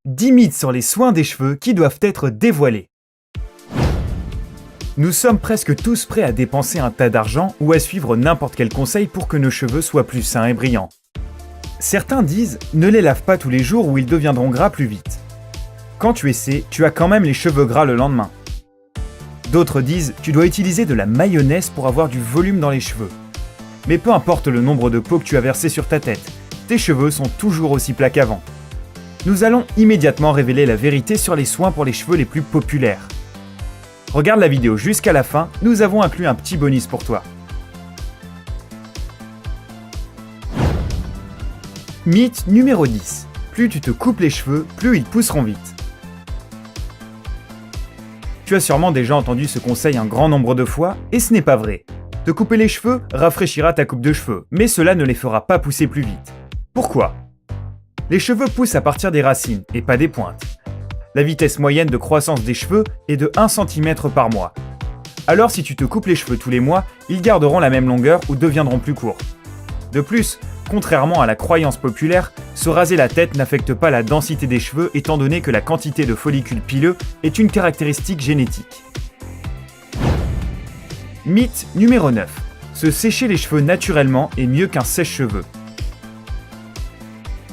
10 mythes sur les soins des cheveux qui doivent être dévoilés. Nous sommes presque tous prêts à dépenser un tas d'argent ou à suivre n'importe quel conseil pour que nos cheveux soient plus sains et brillants. Certains disent « ne les lave pas tous les jours ou ils deviendront gras plus vite ». Quand tu essaies, tu as quand même les cheveux gras le lendemain. D'autres disent « tu dois utiliser de la mayonnaise pour avoir du volume dans les cheveux ». Mais peu importe le nombre de pots que tu as versé sur ta tête, tes cheveux sont toujours aussi plats qu'avant. Nous allons immédiatement révéler la vérité sur les soins pour les cheveux les plus populaires. Regarde la vidéo jusqu'à la fin, nous avons inclus un petit bonus pour toi. Mythe numéro 10. Plus tu te coupes les cheveux, plus ils pousseront vite. Tu as sûrement déjà entendu ce conseil un grand nombre de fois, et ce n'est pas vrai. Te couper les cheveux rafraîchira ta coupe de cheveux, mais cela ne les fera pas pousser plus vite. Pourquoi ? Les cheveux poussent à partir des racines, et pas des pointes. La vitesse moyenne de croissance des cheveux est de 1 cm par mois. Alors si tu te coupes les cheveux tous les mois, ils garderont la même longueur ou deviendront plus courts. De plus, contrairement à la croyance populaire, se raser la tête n'affecte pas la densité des cheveux étant donné que la quantité de follicules pileux est une caractéristique génétique. Mythe numéro 9. Se sécher les cheveux naturellement est mieux qu'un sèche-cheveux.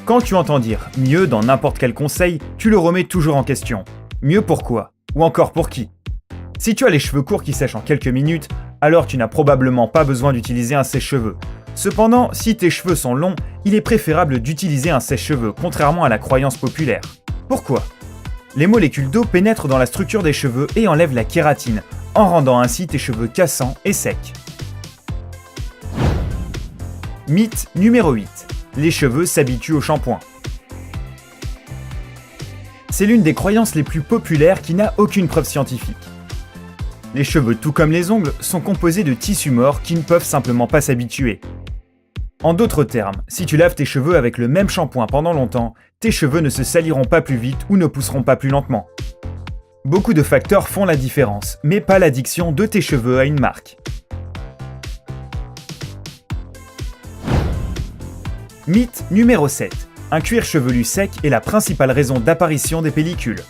Quand tu entends dire « mieux » dans n'importe quel conseil, tu le remets toujours en question. Mieux pourquoi ? Ou encore pour qui ? Si tu as les cheveux courts qui sèchent en quelques minutes, alors tu n'as probablement pas besoin d'utiliser un sèche-cheveux. Cependant, si tes cheveux sont longs, il est préférable d'utiliser un sèche-cheveux, contrairement à la croyance populaire. Pourquoi ? Les molécules d'eau pénètrent dans la structure des cheveux et enlèvent la kératine, en rendant ainsi tes cheveux cassants et secs. Mythe numéro 8. Les cheveux s'habituent au shampoing. C'est l'une des croyances les plus populaires qui n'a aucune preuve scientifique. Les cheveux, tout comme les ongles, sont composés de tissus morts qui ne peuvent simplement pas s'habituer. En d'autres termes, si tu laves tes cheveux avec le même shampoing pendant longtemps, tes cheveux ne se saliront pas plus vite ou ne pousseront pas plus lentement. Beaucoup de facteurs font la différence, mais pas l'addiction de tes cheveux à une marque. Mythe numéro 7. Un cuir chevelu sec est la principale raison d'apparition des pellicules.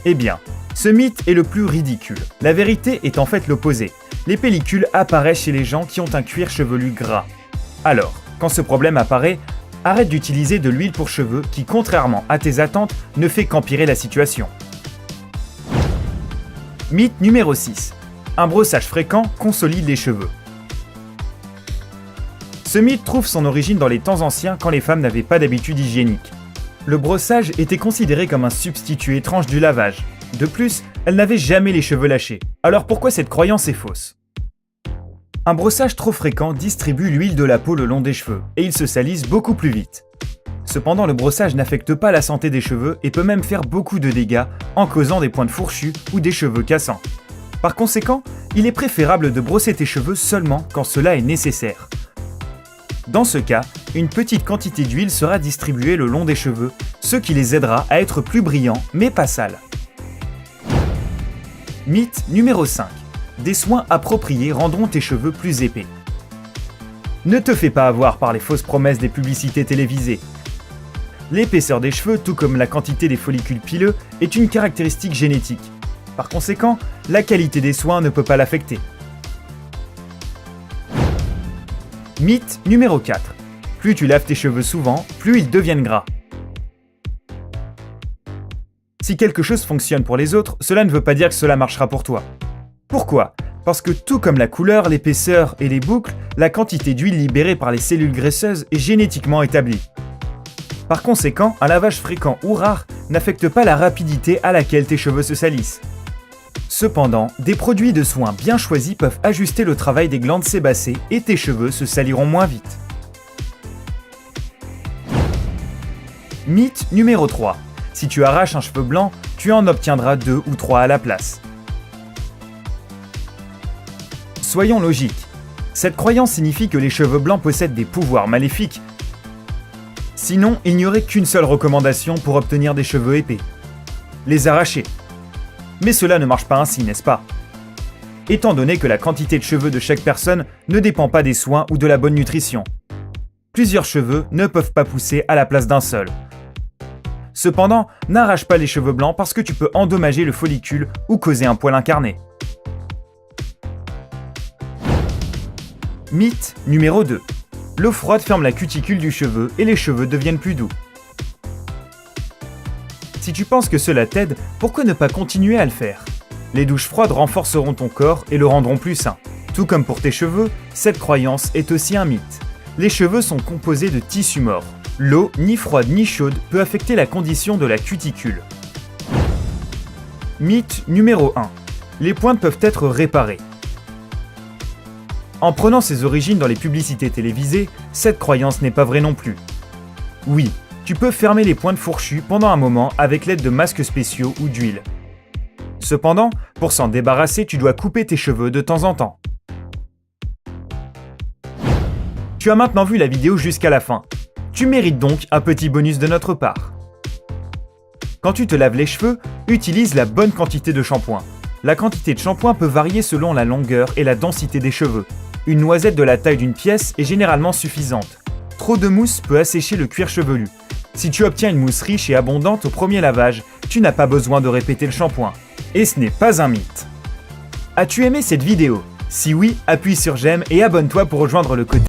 Eh bien, ce mythe est le plus ridicule. La vérité est en fait l'opposé. Les pellicules apparaissent chez les gens qui ont un cuir chevelu gras. Alors, quand ce problème apparaît, arrête d'utiliser de l'huile pour cheveux qui, contrairement à tes attentes, ne fait qu'empirer la situation. Mythe numéro 6. Un brossage fréquent consolide les cheveux. Ce mythe trouve son origine dans les temps anciens quand les femmes n'avaient pas d'habitude hygiénique. Le brossage était considéré comme un substitut étrange du lavage. De plus, elles n'avaient jamais les cheveux lâchés. Alors pourquoi cette croyance est fausse ? Un brossage trop fréquent distribue l'huile de la peau le long des cheveux, et ils se salissent beaucoup plus vite. Cependant, le brossage n'affecte pas la santé des cheveux et peut même faire beaucoup de dégâts en causant des pointes fourchues ou des cheveux cassants. Par conséquent, il est préférable de brosser tes cheveux seulement quand cela est nécessaire. Dans ce cas, une petite quantité d'huile sera distribuée le long des cheveux, ce qui les aidera à être plus brillants mais pas sales. Mythe numéro 5. Des soins appropriés rendront tes cheveux plus épais. Ne te fais pas avoir par les fausses promesses des publicités télévisées. L'épaisseur des cheveux, tout comme la quantité des follicules pileux, est une caractéristique génétique. Par conséquent, la qualité des soins ne peut pas l'affecter. Mythe numéro 4. Plus tu laves tes cheveux souvent, plus ils deviennent gras. Si quelque chose fonctionne pour les autres, cela ne veut pas dire que cela marchera pour toi. Pourquoi ? Parce que tout comme la couleur, l'épaisseur et les boucles, la quantité d'huile libérée par les cellules graisseuses est génétiquement établie. Par conséquent, un lavage fréquent ou rare n'affecte pas la rapidité à laquelle tes cheveux se salissent. Cependant, des produits de soins bien choisis peuvent ajuster le travail des glandes sébacées et tes cheveux se saliront moins vite. Mythe numéro 3. Si tu arraches un cheveu blanc, tu en obtiendras 2 ou 3 à la place. Soyons logiques. Cette croyance signifie que les cheveux blancs possèdent des pouvoirs maléfiques. Sinon, il n'y aurait qu'une seule recommandation pour obtenir des cheveux épais. Les arracher. Mais cela ne marche pas ainsi, n'est-ce pas ? Étant donné que la quantité de cheveux de chaque personne ne dépend pas des soins ou de la bonne nutrition. Plusieurs cheveux ne peuvent pas pousser à la place d'un seul. Cependant, n'arrache pas les cheveux blancs parce que tu peux endommager le follicule ou causer un poil incarné. Mythe numéro 2. L'eau froide ferme la cuticule du cheveu et les cheveux deviennent plus doux. Si tu penses que cela t'aide, pourquoi ne pas continuer à le faire? Les douches froides renforceront ton corps et le rendront plus sain. Tout comme pour tes cheveux, cette croyance est aussi un mythe. Les cheveux sont composés de tissus morts. L'eau, ni froide ni chaude, peut affecter la condition de la cuticule. Mythe numéro 1. Les pointes peuvent être réparées. En prenant ses origines dans les publicités télévisées, cette croyance n'est pas vraie non plus. Oui, tu peux fermer les pointes fourchues pendant un moment avec l'aide de masques spéciaux ou d'huile. Cependant, pour s'en débarrasser, tu dois couper tes cheveux de temps en temps. Tu as maintenant vu la vidéo jusqu'à la fin. Tu mérites donc un petit bonus de notre part. Quand tu te laves les cheveux, utilise la bonne quantité de shampoing. La quantité de shampoing peut varier selon la longueur et la densité des cheveux. Une noisette de la taille d'une pièce est généralement suffisante. Trop de mousse peut assécher le cuir chevelu. Si tu obtiens une mousse riche et abondante au premier lavage, tu n'as pas besoin de répéter le shampoing. Et ce n'est pas un mythe. As-tu aimé cette vidéo? Si oui, appuie sur j'aime et abonne-toi pour rejoindre le côté